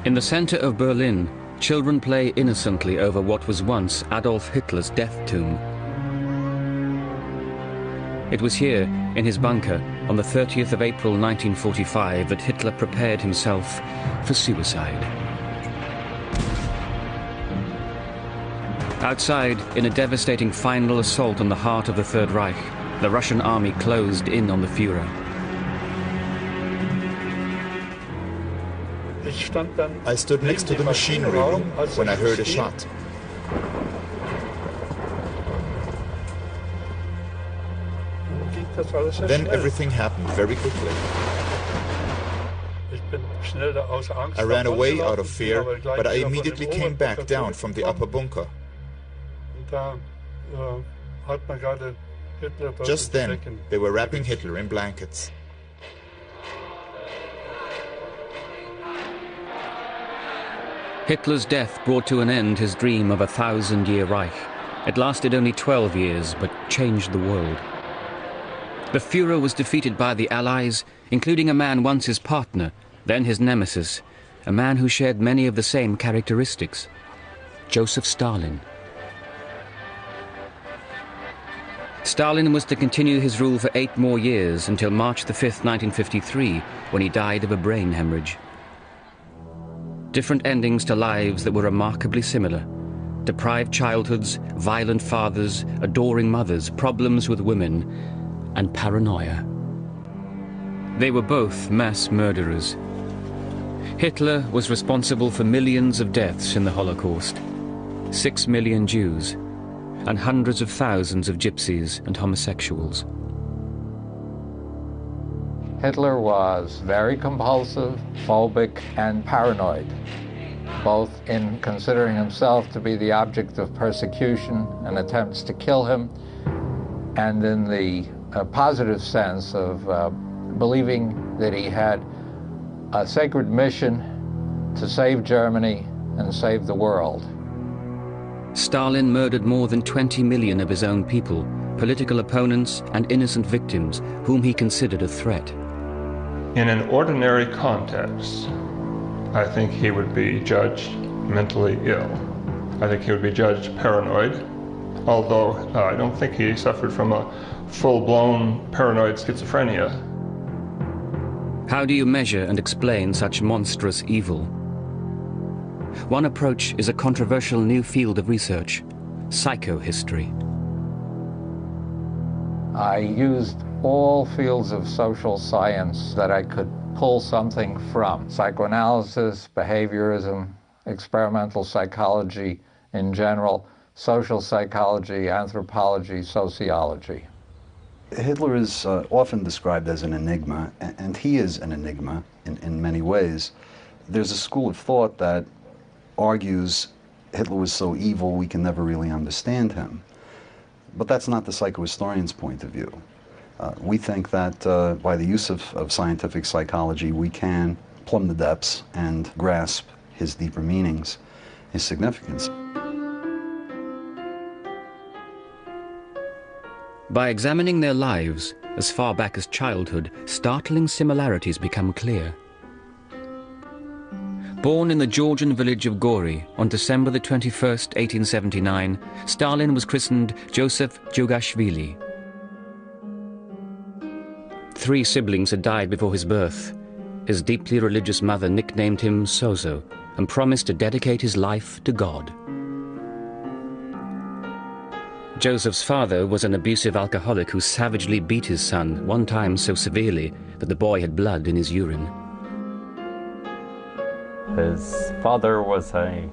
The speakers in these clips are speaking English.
In the center of Berlin, children play innocently over what was once Adolf Hitler's death tomb. It was here, in his bunker, on the 30th of April 1945, that Hitler prepared himself for suicide. Outside, in a devastating final assault on the heart of the Third Reich, the Russian army closed in on the Führer. I stood next to the machinery room when I heard a shot. Then everything happened very quickly. I ran away out of fear, but I immediately came back down from the upper bunker. Just then, they were wrapping Hitler in blankets. Hitler's death brought to an end his dream of a 1,000-year Reich. It lasted only 12 years, but changed the world. The Führer was defeated by the Allies, including a man once his partner, then his nemesis, a man who shared many of the same characteristics, Joseph Stalin. Stalin was to continue his rule for 8 more years until March the 5th, 1953, when he died of a brain hemorrhage. Different endings to lives that were remarkably similar. Deprived childhoods, violent fathers, adoring mothers, problems with women, and paranoia. They were both mass murderers. Hitler was responsible for millions of deaths in the Holocaust, 6 million Jews, and hundreds of thousands of gypsies and homosexuals. Hitler was very compulsive, phobic, and paranoid, both in considering himself to be the object of persecution and attempts to kill him, and in the positive sense of believing that he had a sacred mission to save Germany and save the world. Stalin murdered more than 20 million of his own people, political opponents and innocent victims whom he considered a threat. In an ordinary context, I think he would be judged mentally ill. I think he would be judged paranoid, although I don't think he suffered from a full-blown paranoid schizophrenia. How do you measure and explain such monstrous evil? One approach is a controversial new field of research, psychohistory. I used all fields of social science that I could pull something from. Psychoanalysis, behaviorism, experimental psychology in general, social psychology, anthropology, sociology. Hitler is often described as an enigma, and he is an enigma in many ways. There's a school of thought that argues Hitler was so evil we can never really understand him. But that's not the psychohistorian's point of view. We think that by the use of scientific psychology, we can plumb the depths and grasp his deeper meanings, his significance. By examining their lives, as far back as childhood, startling similarities become clear. Born in the Georgian village of Gori on December the 21st, 1879, Stalin was christened Joseph Jugashvili. 3 siblings had died before his birth. His deeply religious mother nicknamed him Sozo and promised to dedicate his life to God. Joseph's father was an abusive alcoholic who savagely beat his son, one time so severely that the boy had blood in his urine. His father was a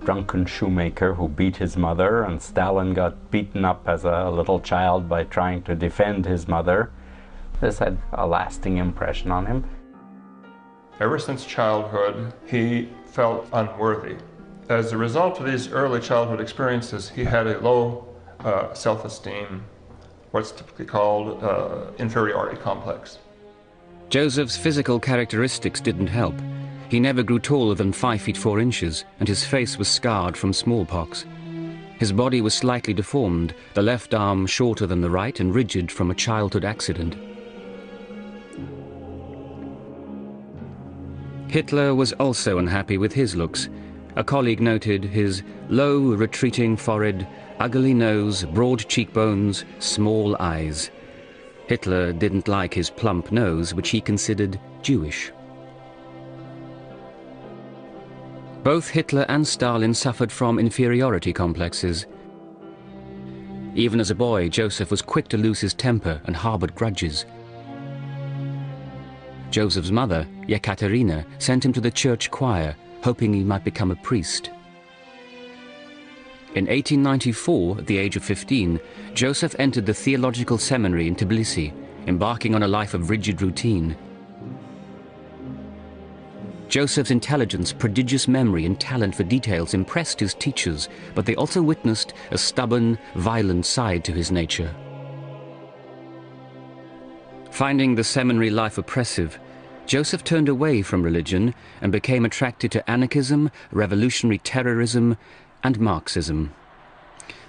drunken shoemaker who beat his mother, and Stalin got beaten up as a little child by trying to defend his mother. This had a lasting impression on him. Ever since childhood, he felt unworthy. As a result of these early childhood experiences, he had a low self-esteem, what's typically called inferiority complex. Joseph's physical characteristics didn't help. He never grew taller than 5 feet 4 inches, and his face was scarred from smallpox. His body was slightly deformed, the left arm shorter than the right and rigid from a childhood accident. Hitler was also unhappy with his looks. A colleague noted his low, retreating forehead, ugly nose, broad cheekbones, small eyes. Hitler didn't like his plump nose, which he considered Jewish. Both Hitler and Stalin suffered from inferiority complexes. Even as a boy, Joseph was quick to lose his temper and harbored grudges. Joseph's mother, Yekaterina, sent him to the church choir, hoping he might become a priest. In 1894, at the age of 15, Joseph entered the theological seminary in Tbilisi, embarking on a life of rigid routine. Joseph's intelligence, prodigious memory, and talent for details impressed his teachers, but they also witnessed a stubborn, violent side to his nature. Finding the seminary life oppressive, Joseph turned away from religion and became attracted to anarchism, revolutionary terrorism, and Marxism.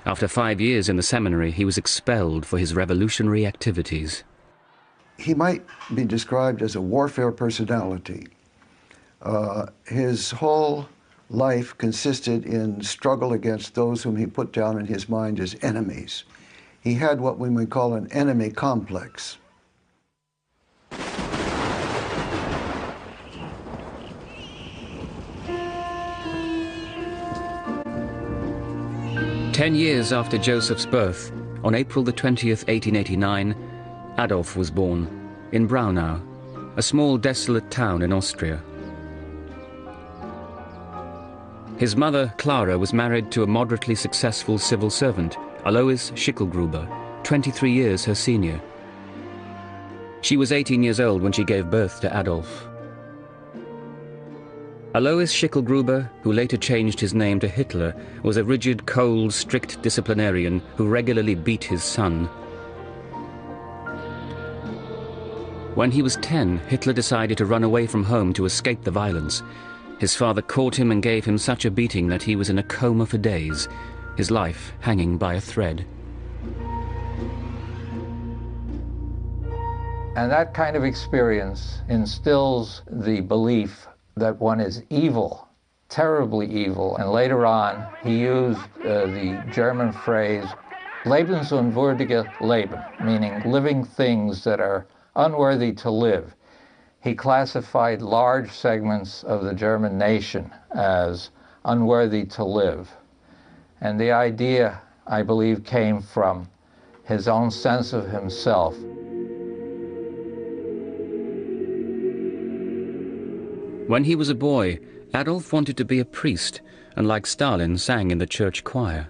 After 5 years in the seminary, he was expelled for his revolutionary activities. He might be described as a warfare personality. His whole life consisted in struggle against those whom he put down in his mind as enemies. He had what we might call an enemy complex. Ten years after Joseph's birth, on April the 20th, 1889, Adolf was born in Braunau, a small desolate town in Austria. His mother, Clara, was married to a moderately successful civil servant, Alois Schicklgruber, 23 years her senior. She was 18 years old when she gave birth to Adolf. Alois Schicklgruber, who later changed his name to Hitler, was a rigid, cold, strict disciplinarian who regularly beat his son. When he was 10, Hitler decided to run away from home to escape the violence. His father caught him and gave him such a beating that he was in a coma for days, his life hanging by a thread. And that kind of experience instills the belief that one is evil, terribly evil. And later on, he used the German phrase, lebensunwürdige Leben, meaning living things that are unworthy to live. He classified large segments of the German nation as unworthy to live. And the idea, I believe, came from his own sense of himself. When he was a boy, Adolf wanted to be a priest, and like Stalin, sang in the church choir.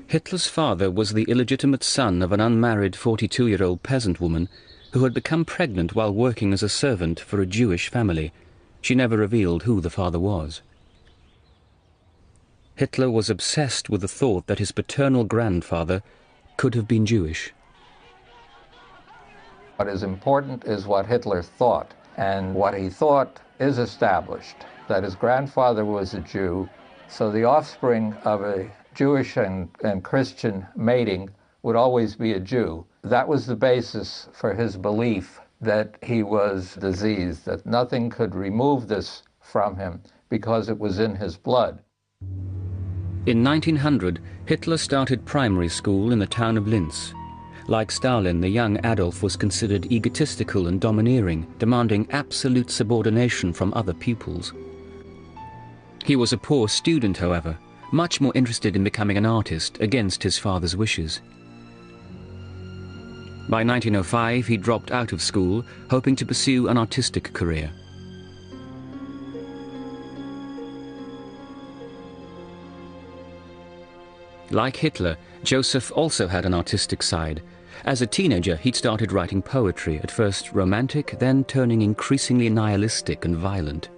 Hitler's father was the illegitimate son of an unmarried 42-year-old peasant woman who had become pregnant while working as a servant for a Jewish family. She never revealed who the father was. Hitler was obsessed with the thought that his paternal grandfather could have been Jewish. What is important is what Hitler thought, and what he thought is established, that his grandfather was a Jew, so the offspring of a Jewish and Christian mating would always be a Jew. That was the basis for his belief that he was diseased, that nothing could remove this from him because it was in his blood. In 1900, Hitler started primary school in the town of Linz. Like Stalin, the young Adolf was considered egotistical and domineering, demanding absolute subordination from other pupils. He was a poor student, however, much more interested in becoming an artist against his father's wishes. By 1905, he dropped out of school, hoping to pursue an artistic career. Like Hitler, Joseph also had an artistic side. As a teenager, he'd started writing poetry, at first romantic, then turning increasingly nihilistic and violent.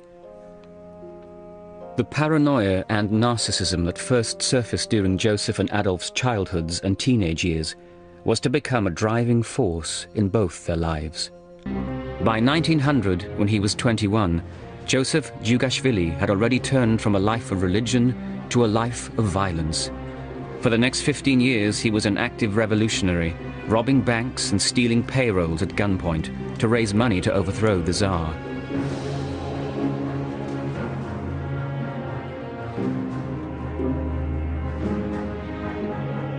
The paranoia and narcissism that first surfaced during Joseph and Adolf's childhoods and teenage years was to become a driving force in both their lives. By 1900, when he was 21, Joseph Djugashvili had already turned from a life of religion to a life of violence. For the next 15 years, he was an active revolutionary, robbing banks and stealing payrolls at gunpoint to raise money to overthrow the Tsar.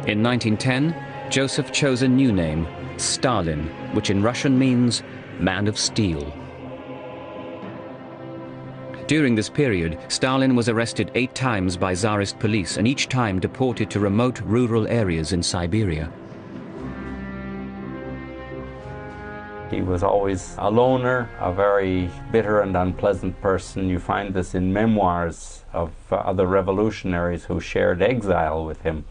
In 1910, Joseph chose a new name, Stalin, which in Russian means man of steel. During this period, Stalin was arrested 8 times by Tsarist police and each time deported to remote rural areas in Siberia. He was always a loner, a very bitter and unpleasant person. You find this in memoirs of other revolutionaries who shared exile with him,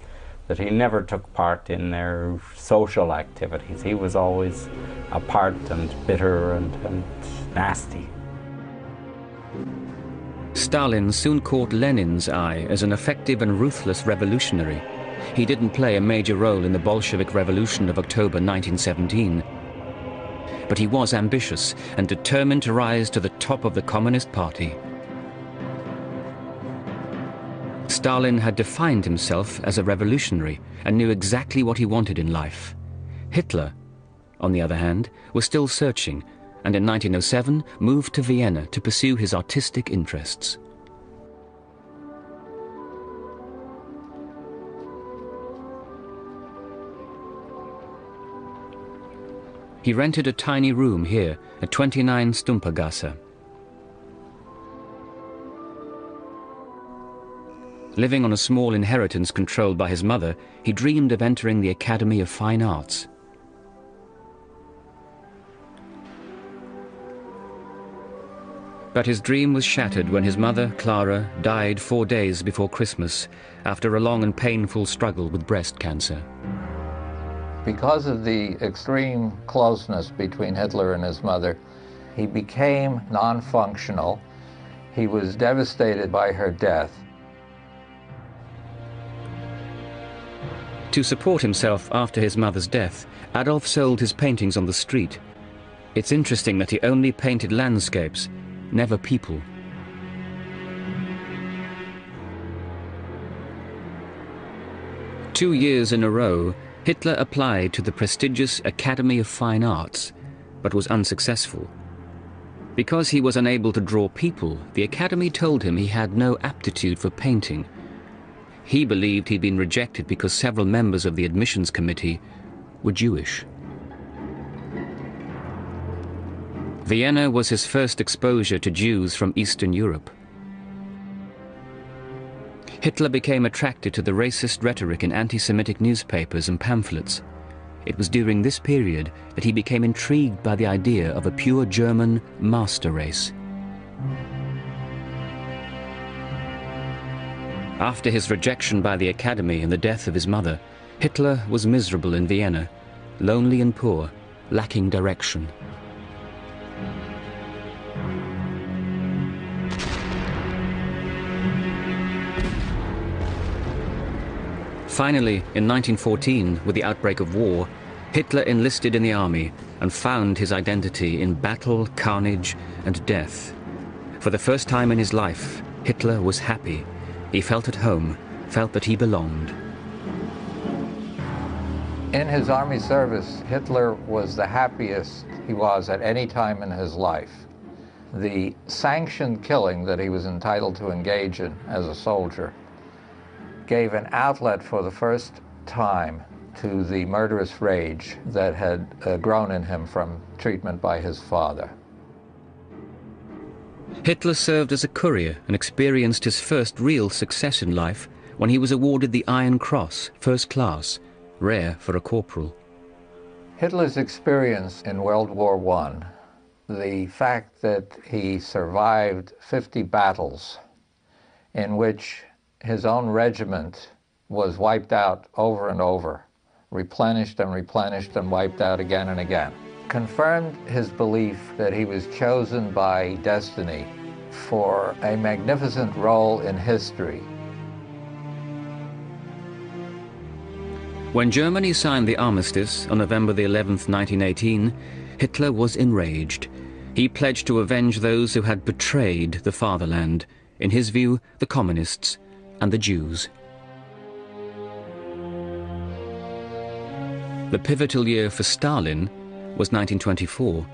that he never took part in their social activities. He was always apart and bitter and nasty. Stalin soon caught Lenin's eye as an effective and ruthless revolutionary. He didn't play a major role in the Bolshevik Revolution of October 1917. But he was ambitious and determined to rise to the top of the Communist Party. Stalin had defined himself as a revolutionary and knew exactly what he wanted in life. Hitler, on the other hand, was still searching, and in 1907 moved to Vienna to pursue his artistic interests. He rented a tiny room here at 29 Stumpergasse. Living on a small inheritance controlled by his mother, he dreamed of entering the Academy of Fine Arts. But his dream was shattered when his mother, Clara, died 4 days before Christmas after a long and painful struggle with breast cancer. Because of the extreme closeness between Hitler and his mother, he became non-functional. He was devastated by her death. To support himself after his mother's death, Adolf sold his paintings on the street. It's interesting that he only painted landscapes, never people. Two years in a row, Hitler applied to the prestigious Academy of Fine Arts, but was unsuccessful. Because he was unable to draw people, the Academy told him he had no aptitude for painting. He believed he'd been rejected because several members of the admissions committee were Jewish. Vienna was his first exposure to Jews from Eastern Europe. Hitler became attracted to the racist rhetoric in anti-Semitic newspapers and pamphlets. It was during this period that he became intrigued by the idea of a pure German master race. After his rejection by the Academy and the death of his mother, Hitler was miserable in Vienna, lonely and poor, lacking direction. Finally, in 1914, with the outbreak of war, Hitler enlisted in the army and found his identity in battle, carnage, and death. For the first time in his life, Hitler was happy. He felt at home, felt that he belonged. In his army service, Hitler was the happiest he was at any time in his life. The sanctioned killing that he was entitled to engage in as a soldier gave an outlet for the first time to the murderous rage that had grown in him from treatment by his father. Hitler served as a courier and experienced his first real success in life when he was awarded the Iron Cross, first class, rare for a corporal. Hitler's experience in World War I, the fact that he survived 50 battles in which his own regiment was wiped out over and over, replenished and wiped out again and again, confirmed his belief that he was chosen by destiny for a magnificent role in history. When Germany signed the armistice on November the 11th, 1918, Hitler was enraged. He pledged to avenge those who had betrayed the fatherland, in his view, the communists and the Jews. The pivotal year for Stalin was 1924.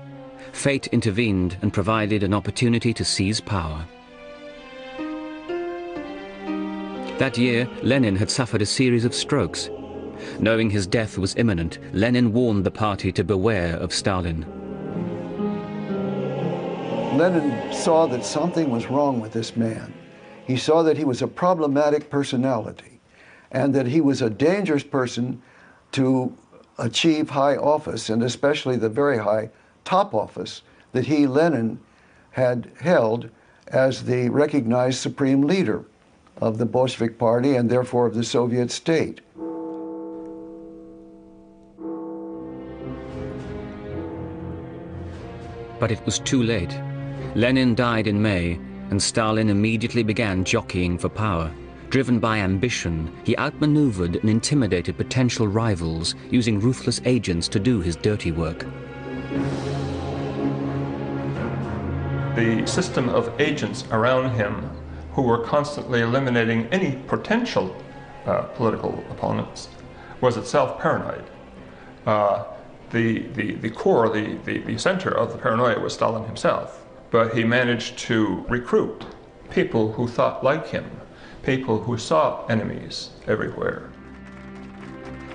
Fate intervened and provided an opportunity to seize power. That year, Lenin had suffered a series of strokes. Knowing his death was imminent, Lenin warned the party to beware of Stalin. Lenin saw that something was wrong with this man. He saw that he was a problematic personality and that he was a dangerous person to achieve high office, and especially the very high top office that he, Lenin, had held as the recognized supreme leader of the Bolshevik Party and therefore of the Soviet state. But it was too late. Lenin died in May, and Stalin immediately began jockeying for power. Driven by ambition, he outmaneuvered and intimidated potential rivals, using ruthless agents to do his dirty work. The system of agents around him who were constantly eliminating any potential political opponents was itself paranoid. The core, the center of the paranoia was Stalin himself, but he managed to recruit people who thought like him, people who saw enemies everywhere.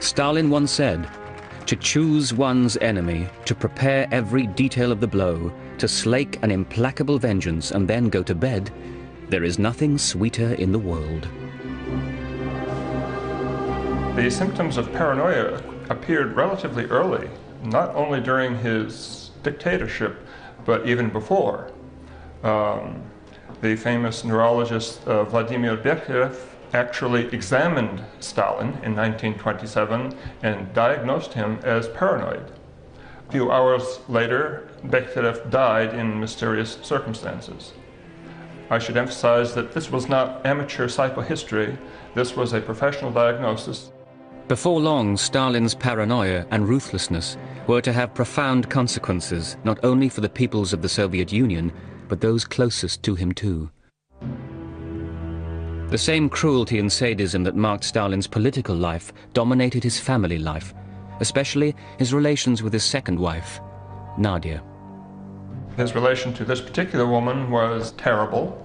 Stalin once said, "To choose one's enemy, to prepare every detail of the blow, to slake an implacable vengeance and then go to bed, there is nothing sweeter in the world." The symptoms of paranoia appeared relatively early, not only during his dictatorship, but even before. The famous neurologist Vladimir Bekhterev actually examined Stalin in 1927 and diagnosed him as paranoid. A few hours later, Bekhterev died in mysterious circumstances. I should emphasize that this was not amateur psychohistory. This was a professional diagnosis. Before long, Stalin's paranoia and ruthlessness were to have profound consequences, not only for the peoples of the Soviet Union, but those closest to him too. The same cruelty and sadism that marked Stalin's political life dominated his family life, especially his relations with his second wife, Nadia. His relation to this particular woman was terrible.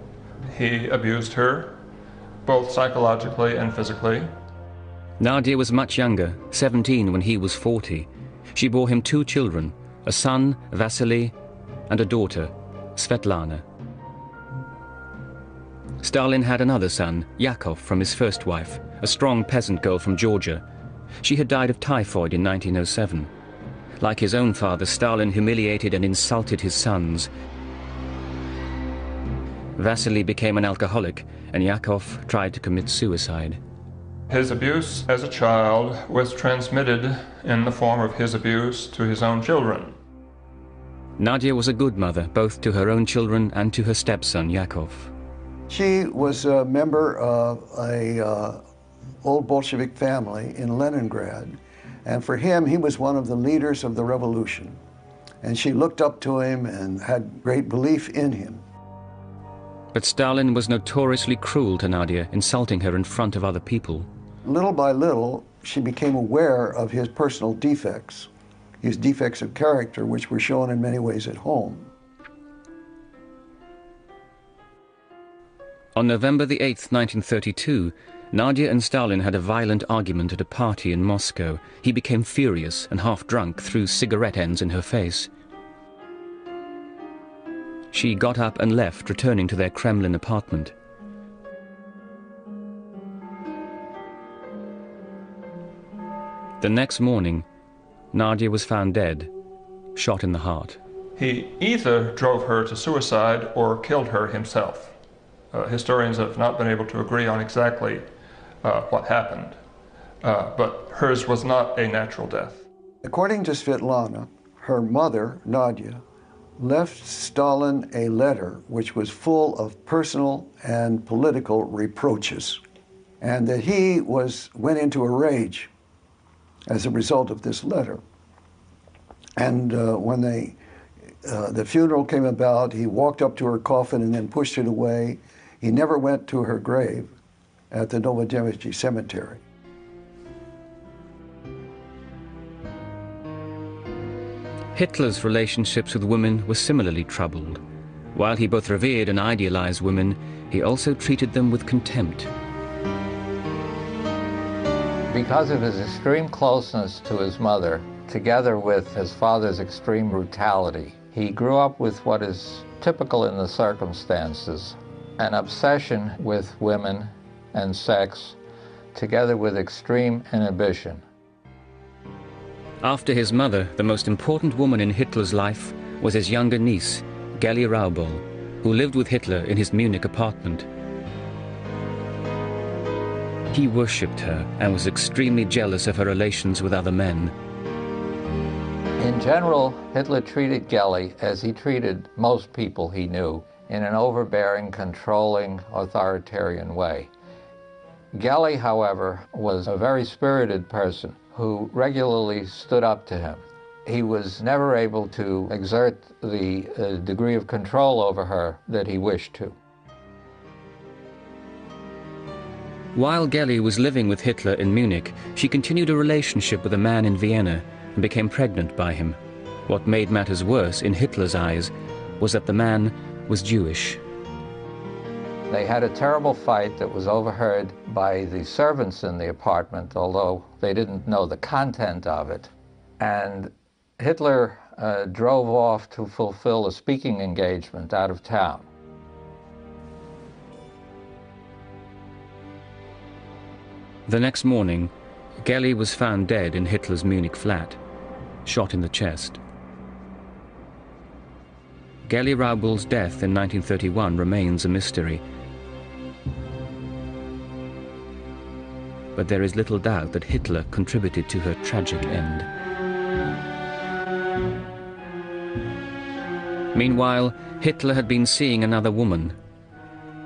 He abused her, both psychologically and physically. Nadia was much younger, 17 when he was 40. She bore him 2 children, a son, Vasily, and a daughter, Svetlana. Stalin had another son, Yakov, from his first wife, a strong peasant girl from Georgia. She had died of typhoid in 1907. Like his own father, Stalin humiliated and insulted his sons. Vasily became an alcoholic, and Yakov tried to commit suicide. His abuse as a child was transmitted in the form of his abuse to his own children. Nadia was a good mother, both to her own children and to her stepson, Yakov. She was a member of a old Bolshevik family in Leningrad, and for him, he was one of the leaders of the revolution. And she looked up to him and had great belief in him. But Stalin was notoriously cruel to Nadia, insulting her in front of other people. Little by little, she became aware of his personal defects, his defects of character, which were shown in many ways at home. On November the 8th, 1932, Nadia and Stalin had a violent argument at a party in Moscow. He became furious and half-drunk, threw cigarette ends in her face. She got up and left, returning to their Kremlin apartment. The next morning, Nadia was found dead, shot in the heart. He either drove her to suicide or killed her himself. Historians have not been able to agree on exactly what happened, but hers was not a natural death. According to Svetlana, her mother, Nadia, left Stalin a letter which was full of personal and political reproaches, and that he went into a rage as a result of this letter. And when the funeral came about, he walked up to her coffin and then pushed it away. He never went to her grave at the Novodevichy Cemetery. Hitler's relationships with women were similarly troubled. While he both revered and idealized women, he also treated them with contempt. Because of his extreme closeness to his mother, together with his father's extreme brutality, he grew up with what is typical in the circumstances, an obsession with women and sex, together with extreme inhibition. After his mother, the most important woman in Hitler's life was his younger niece, Gerli Raubal, who lived with Hitler in his Munich apartment. He worshipped her and was extremely jealous of her relations with other men. In general, Hitler treated Gerli as he treated most people he knew, in an overbearing, controlling, authoritarian way. Gerli, however, was a very spirited person who regularly stood up to him. He was never able to exert the degree of control over her that he wished to. While Gerli was living with Hitler in Munich, she continued a relationship with a man in Vienna and became pregnant by him. What made matters worse in Hitler's eyes was that the man was Jewish. They had a terrible fight that was overheard by the servants in the apartment, although they didn't know the content of it. And Hitler drove off to fulfill a speaking engagement out of town. The next morning, Gerli was found dead in Hitler's Munich flat, shot in the chest. Gerli Raubal's death in 1931 remains a mystery. But there is little doubt that Hitler contributed to her tragic end. Meanwhile, Hitler had been seeing another woman,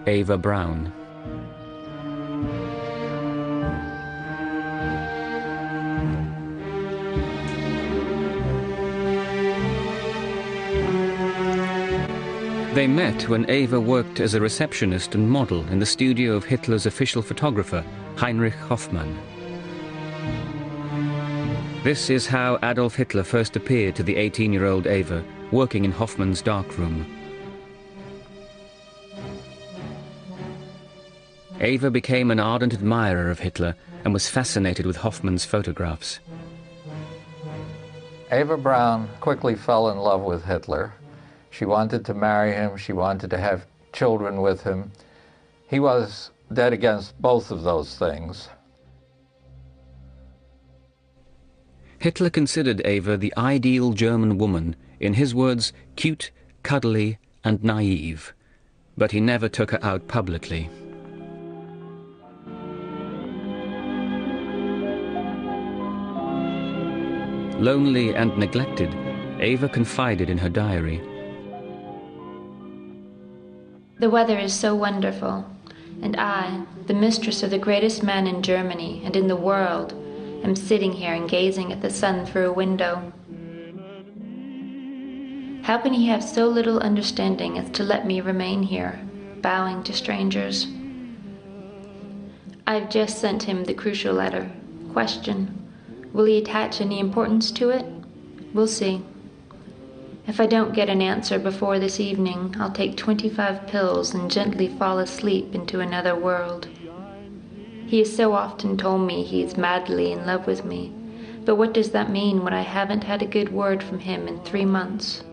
Eva Braun. They met when Eva worked as a receptionist and model in the studio of Hitler's official photographer, Heinrich Hoffmann. This is how Adolf Hitler first appeared to the 18-year-old Eva, working in Hoffmann's darkroom. Eva became an ardent admirer of Hitler and was fascinated with Hoffmann's photographs. Eva Braun quickly fell in love with Hitler. She wanted to marry him, she wanted to have children with him. He was dead against both of those things. Hitler considered Eva the ideal German woman, in his words, cute, cuddly, and naive. But he never took her out publicly. Lonely and neglected, Eva confided in her diary. The weather is so wonderful, and I, the mistress of the greatest man in Germany and in the world, am sitting here and gazing at the sun through a window. How can he have so little understanding as to let me remain here, bowing to strangers? I've just sent him the crucial letter. Question: will he attach any importance to it? We'll see. If I don't get an answer before this evening, I'll take 25 pills and gently fall asleep into another world. He has so often told me he's madly in love with me, but what does that mean when I haven't had a good word from him in 3 months?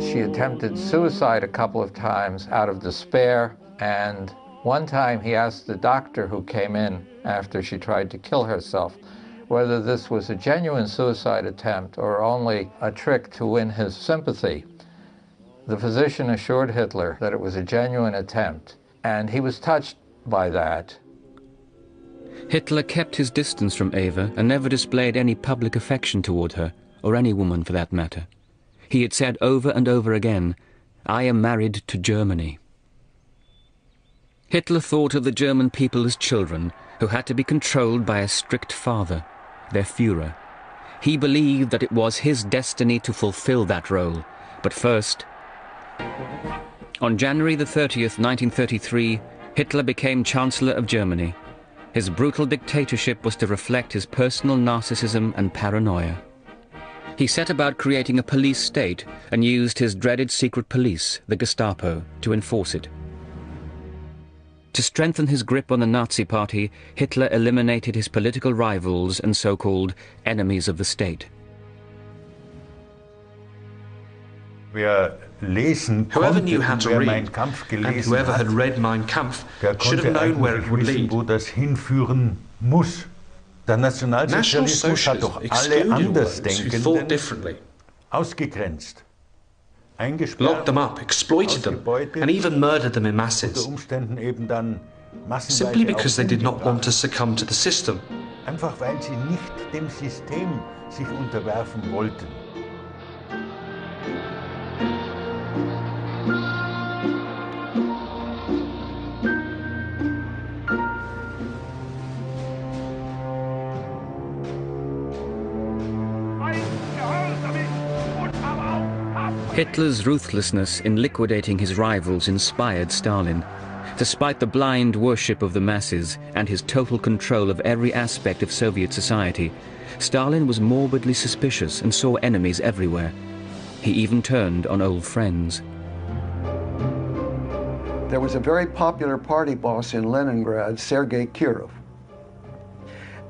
She attempted suicide a couple of times out of despair, and one time he asked the doctor who came in after she tried to kill herself whether this was a genuine suicide attempt or only a trick to win his sympathy. The physician assured Hitler that it was a genuine attempt, and he was touched by that. Hitler kept his distance from Eva and never displayed any public affection toward her, or any woman for that matter. He had said over and over again, "I am married to Germany." Hitler thought of the German people as children who had to be controlled by a strict father, their Führer. He believed that it was his destiny to fulfill that role, but first... On January the 30th, 1933, Hitler became Chancellor of Germany. His brutal dictatorship was to reflect his personal narcissism and paranoia. He set about creating a police state and used his dreaded secret police, the Gestapo, to enforce it. To strengthen his grip on the Nazi Party, Hitler eliminated his political rivals and so-called enemies of the state. Whoever knew how to read, and whoever had read Mein Kampf, should have known where it would lead. National Socialism excluded those who thought differently, locked them up, exploited them, and even murdered them in masses, simply because they did not want to succumb to the system. Hitler's ruthlessness in liquidating his rivals inspired Stalin. Despite the blind worship of the masses and his total control of every aspect of Soviet society, Stalin was morbidly suspicious and saw enemies everywhere. He even turned on old friends. There was a very popular party boss in Leningrad, Sergei Kirov.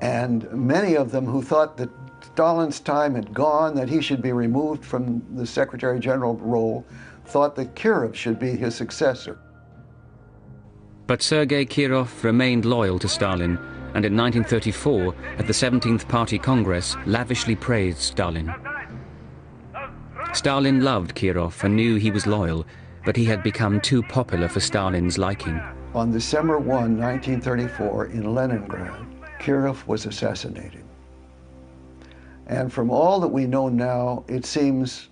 And many of them who thought that Stalin's time had gone, that he should be removed from the Secretary General role, thought that Kirov should be his successor. But Sergei Kirov remained loyal to Stalin, and in 1934, at the 17th Party Congress, lavishly praised Stalin. Stalin loved Kirov and knew he was loyal, but he had become too popular for Stalin's liking. On December 1, 1934, in Leningrad, Kirov was assassinated. And from all that we know now, it seems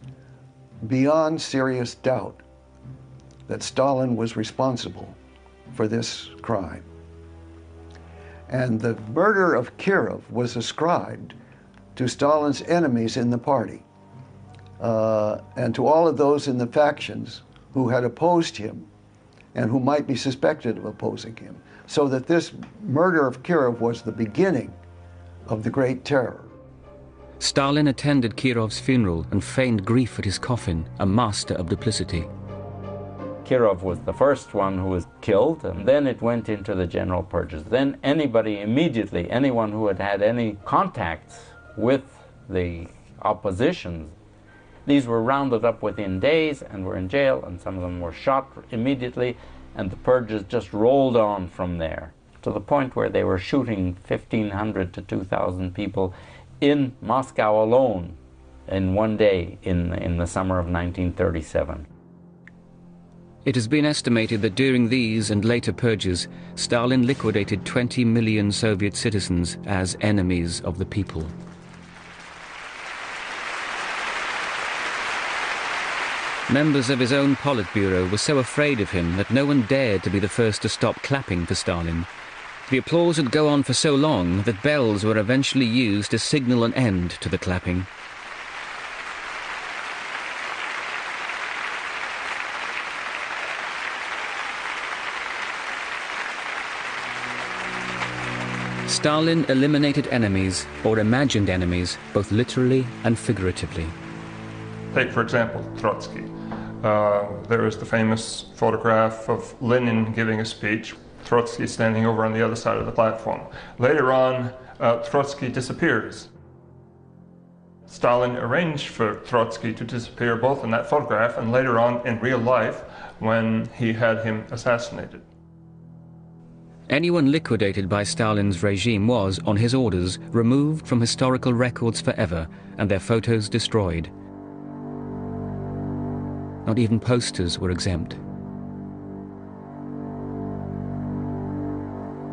beyond serious doubt that Stalin was responsible for this crime. And the murder of Kirov was ascribed to Stalin's enemies in the party and to all of those in the factions who had opposed him and who might be suspected of opposing him. So that this murder of Kirov was the beginning of the Great Terror. Stalin attended Kirov's funeral and feigned grief at his coffin, a master of duplicity. Kirov was the first one who was killed, and then it went into the general purges. Then anybody immediately, anyone who had had any contacts with the opposition, these were rounded up within days and were in jail, and some of them were shot immediately, and the purges just rolled on from there, to the point where they were shooting 1,500 to 2,000 people in Moscow alone in one day in the summer of 1937. It has been estimated that during these and later purges, Stalin liquidated 20 million Soviet citizens as enemies of the people. Members of his own Politburo were so afraid of him that no one dared to be the first to stop clapping for Stalin. The applause would go on for so long that bells were eventually used to signal an end to the clapping. Stalin eliminated enemies, or imagined enemies, both literally and figuratively. Take, for example, Trotsky. There is the famous photograph of Lenin giving a speech, Trotsky standing over on the other side of the platform. Later on, Trotsky disappears. Stalin arranged for Trotsky to disappear both in that photograph and later on in real life when he had him assassinated. Anyone liquidated by Stalin's regime was, on his orders, removed from historical records forever and their photos destroyed. Not even posters were exempt.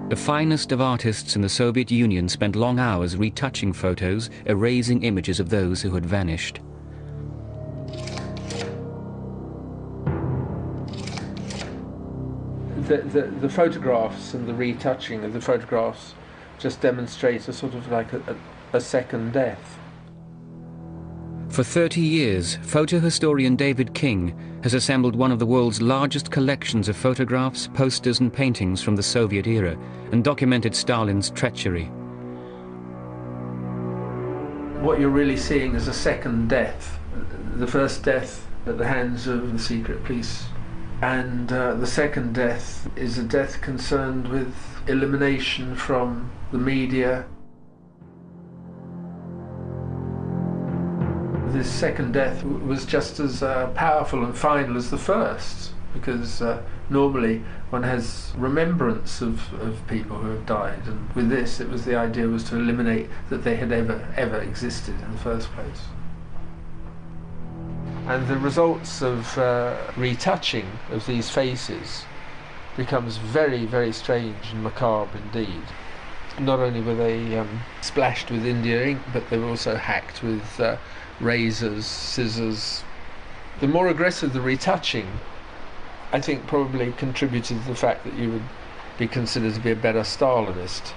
The finest of artists in the Soviet Union spent long hours retouching photos, erasing images of those who had vanished. The photographs and the retouching of the photographs just demonstrate a sort of like a second death. For 30 years, photo historian David King has assembled one of the world's largest collections of photographs, posters and paintings from the Soviet era and documented Stalin's treachery. What you're really seeing is a second death. The first death at the hands of the secret police, and the second death is a death concerned with elimination from the media. This second death was just as powerful and final as the first, because normally one has remembrance of people who have died, and with this it was the idea was to eliminate that they had ever existed in the first place. And the results of retouching of these faces becomes very, very strange and macabre indeed. Not only were they splashed with India ink, but they were also hacked with razors, scissors. The more aggressive the retouching, I think probably contributed to the fact that you would be considered to be a better Stalinist.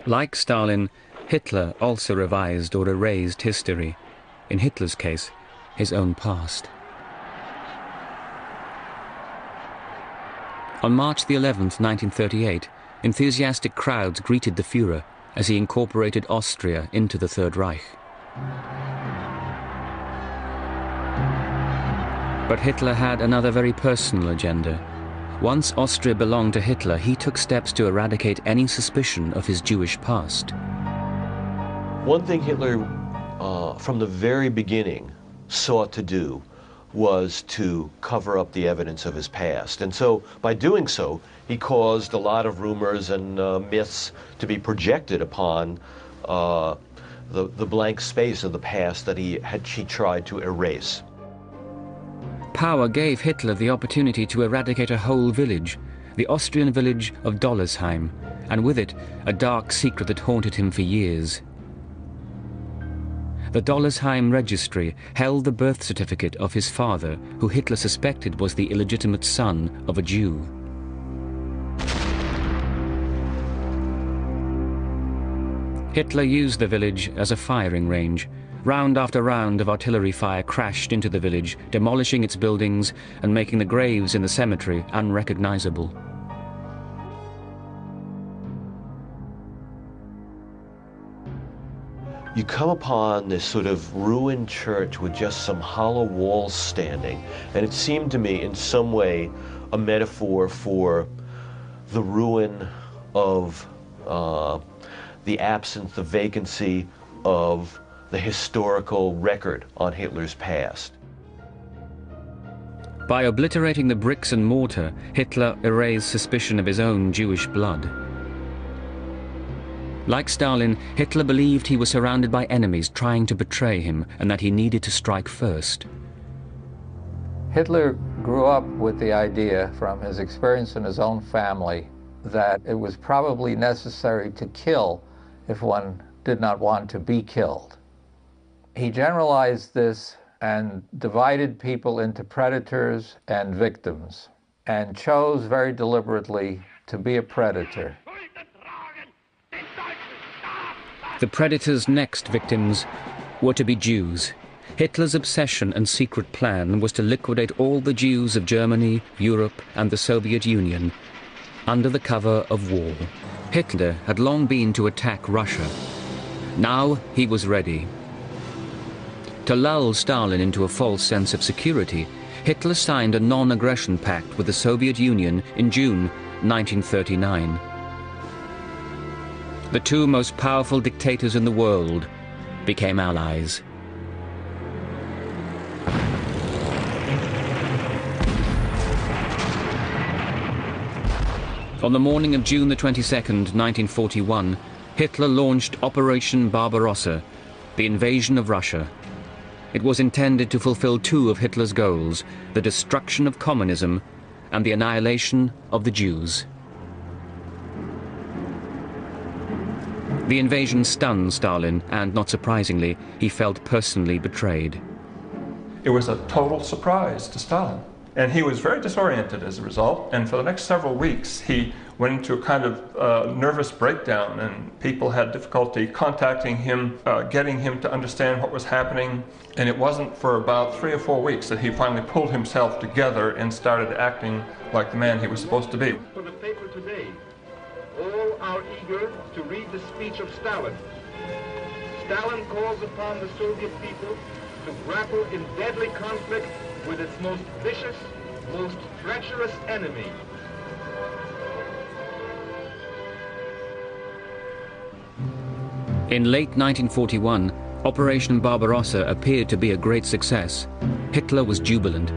Like Stalin, Hitler also revised or erased history. In Hitler's case, his own past. On March the 11th, 1938, enthusiastic crowds greeted the Führer as he incorporated Austria into the Third Reich. But Hitler had another very personal agenda. Once Austria belonged to Hitler, he took steps to eradicate any suspicion of his Jewish past. One thing Hitler, from the very beginning, sought to do was to cover up the evidence of his past. And so, by doing so, he caused a lot of rumors and myths to be projected upon the blank space of the past that he tried to erase. Power gave Hitler the opportunity to eradicate a whole village, the Austrian village of Dollersheim, and with it, a dark secret that haunted him for years. The Dollersheim registry held the birth certificate of his father, who Hitler suspected was the illegitimate son of a Jew. Hitler used the village as a firing range. Round after round of artillery fire crashed into the village, demolishing its buildings and making the graves in the cemetery unrecognizable. You come upon this sort of ruined church with just some hollow walls standing, and it seemed to me in some way a metaphor for the ruin of the absence, the vacancy of the historical record on Hitler's past. By obliterating the bricks and mortar, Hitler erased suspicion of his own Jewish blood. Like Stalin, Hitler believed he was surrounded by enemies trying to betray him and that he needed to strike first. Hitler grew up with the idea from his experience in his own family that it was probably necessary to kill if one did not want to be killed. He generalized this and divided people into predators and victims, and chose very deliberately to be a predator. The predator's next victims were to be Jews. Hitler's obsession and secret plan was to liquidate all the Jews of Germany, Europe, and the Soviet Union under the cover of war. Hitler had long been to attack Russia. Now he was ready. To lull Stalin into a false sense of security, Hitler signed a non-aggression pact with the Soviet Union in June 1939. The two most powerful dictators in the world became allies. On the morning of June the 22nd, 1941, Hitler launched Operation Barbarossa, the invasion of Russia. It was intended to fulfill two of Hitler's goals, the destruction of communism and the annihilation of the Jews. The invasion stunned Stalin, and not surprisingly, he felt personally betrayed. It was a total surprise to Stalin. And he was very disoriented as a result, and for the next several weeks he went into a kind of nervous breakdown, and people had difficulty contacting him, getting him to understand what was happening. And it wasn't for about 3 or 4 weeks that he finally pulled himself together and started acting like the man he was supposed to be. For the paper today, all are eager to read the speech of Stalin. Stalin calls upon the Soviet people to grapple in deadly conflict with its most vicious, most treacherous enemy. In late 1941, Operation Barbarossa appeared to be a great success. Hitler was jubilant.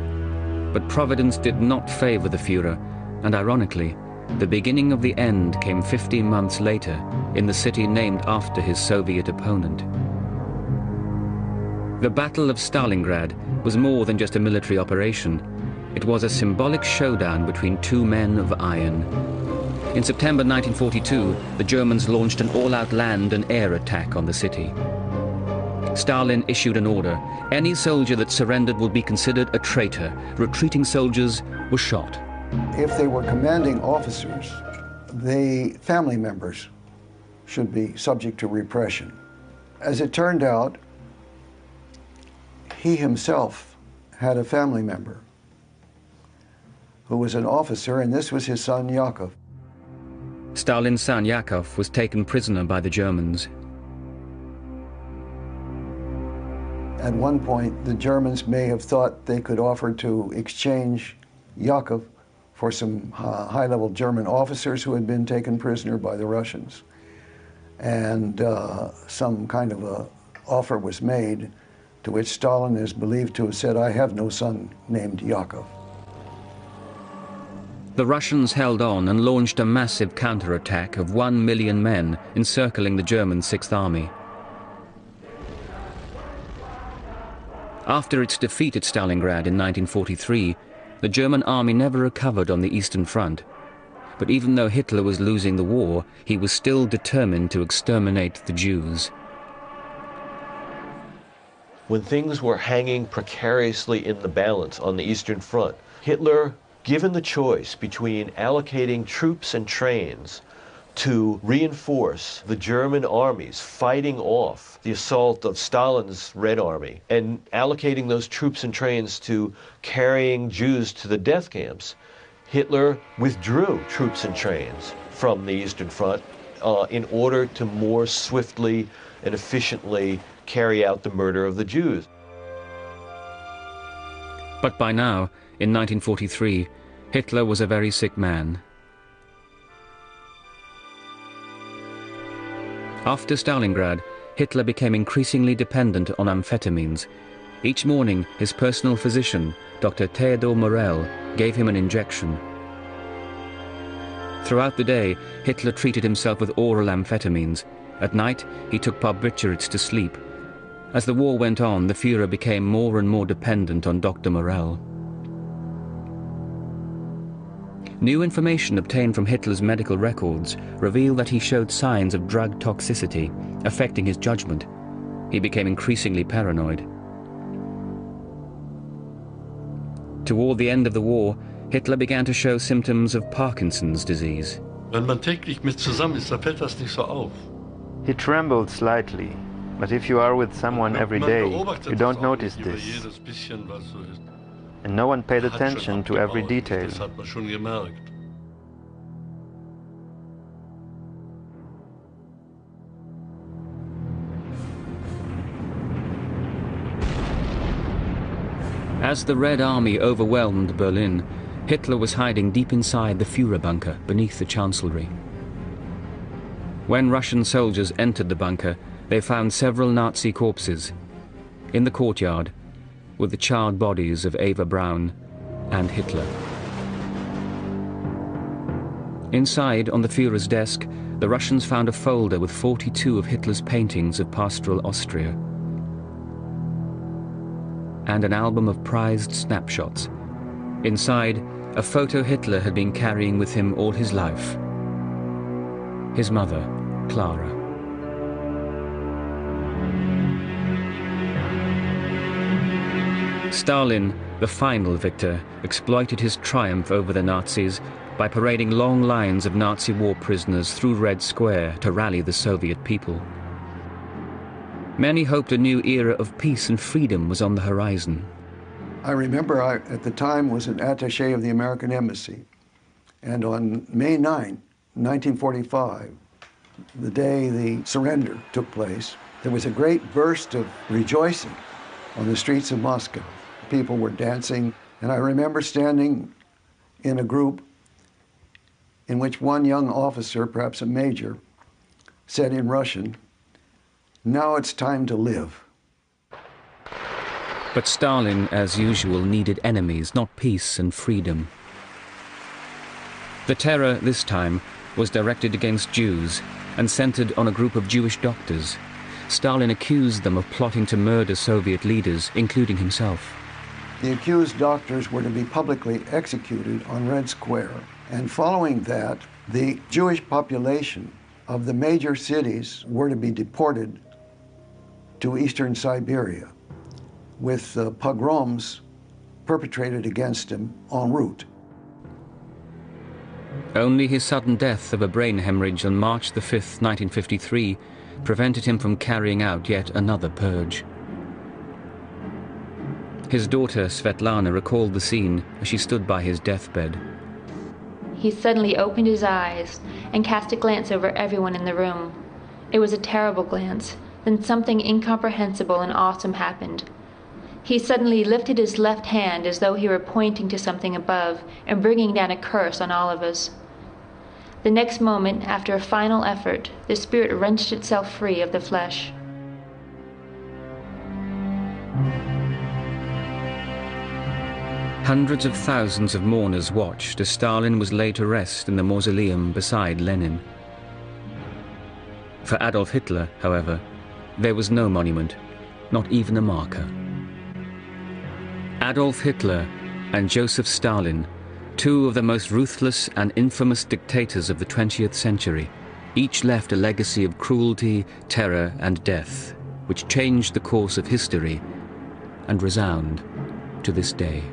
But Providence did not favor the Führer, and ironically, the beginning of the end came 15 months later in the city named after his Soviet opponent. The Battle of Stalingrad was more than just a military operation. It was a symbolic showdown between two men of iron. In September 1942, the Germans launched an all-out land and air attack on the city. Stalin issued an order. Any soldier that surrendered would be considered a traitor. Retreating soldiers were shot. If they were commanding officers, the family members should be subject to repression. As it turned out, he himself had a family member who was an officer, and this was his son Yakov. Stalin's son Yakov was taken prisoner by the Germans. At one point, the Germans may have thought they could offer to exchange Yakov for some high-level German officers who had been taken prisoner by the Russians. And some kind of a offer was made, to which Stalin is believed to have said, "I have no son named Yakov." The Russians held on and launched a massive counterattack of 1 million men encircling the German Sixth Army. After its defeat at Stalingrad in 1943, the German army never recovered on the Eastern Front. But even though Hitler was losing the war, he was still determined to exterminate the Jews. When things were hanging precariously in the balance on the Eastern Front, Hitler, given the choice between allocating troops and trains to reinforce the German armies fighting off the assault of Stalin's Red Army and allocating those troops and trains to carrying Jews to the death camps, Hitler withdrew troops and trains from the Eastern Front in order to more swiftly and efficiently carry out the murder of the Jews. But by now, in 1943, Hitler was a very sick man. After Stalingrad, Hitler became increasingly dependent on amphetamines. Each morning, his personal physician, Dr. Theodor Morell, gave him an injection. Throughout the day, Hitler treated himself with oral amphetamines. At night, he took barbiturates to sleep. As the war went on, the Führer became more and more dependent on Dr. Morell. New information obtained from Hitler's medical records revealed that he showed signs of drug toxicity, affecting his judgment. He became increasingly paranoid. Toward the end of the war, Hitler began to show symptoms of Parkinson's disease. Wenn man täglich mit zusammen ist, da fällt das nicht so auf. He trembled slightly, but if you are with someone every day, you don't notice this. And no one paid attention to every detail. As the Red Army overwhelmed Berlin, Hitler was hiding deep inside the Führer bunker beneath the Chancellery. When Russian soldiers entered the bunker, they found several Nazi corpses. In the courtyard were the charred bodies of Eva Braun and Hitler. Inside, on the Führer's desk, the Russians found a folder with 42 of Hitler's paintings of pastoral Austria and an album of prized snapshots. Inside, a photo Hitler had been carrying with him all his life. His mother, Clara. Stalin the final victor, exploited his triumph over the Nazis by parading long lines of Nazi war prisoners through Red Square to rally the Soviet people. Many hoped a new era of peace and freedom was on the horizon. I remember I, at the time, was an attaché of the American Embassy. And on May 9, 1945, the day the surrender took place, there was a great burst of rejoicing on the streets of Moscow. People were dancing, and I remember standing in a group in which one young officer, perhaps a major, said in Russian, "Now it's time to live." But Stalin, as usual, needed enemies, not peace and freedom. The terror this time was directed against Jews and centered on a group of Jewish doctors. Stalin accused them of plotting to murder Soviet leaders, including himself. The accused doctors were to be publicly executed on Red Square. And following that, the Jewish population of the major cities were to be deported to eastern Siberia, with pogroms perpetrated against them en route. Only his sudden death of a brain hemorrhage on March the 5th, 1953, prevented him from carrying out yet another purge. His daughter, Svetlana, recalled the scene as she stood by his deathbed. He suddenly opened his eyes and cast a glance over everyone in the room. It was a terrible glance. Then something incomprehensible and awesome happened. He suddenly lifted his left hand as though he were pointing to something above and bringing down a curse on all of us. The next moment, after a final effort, the spirit wrenched itself free of the flesh. Hundreds of thousands of mourners watched as Stalin was laid to rest in the mausoleum beside Lenin. For Adolf Hitler, however, there was no monument, not even a marker. Adolf Hitler and Joseph Stalin, two of the most ruthless and infamous dictators of the 20th century, each left a legacy of cruelty, terror, and death, which changed the course of history and resound to this day.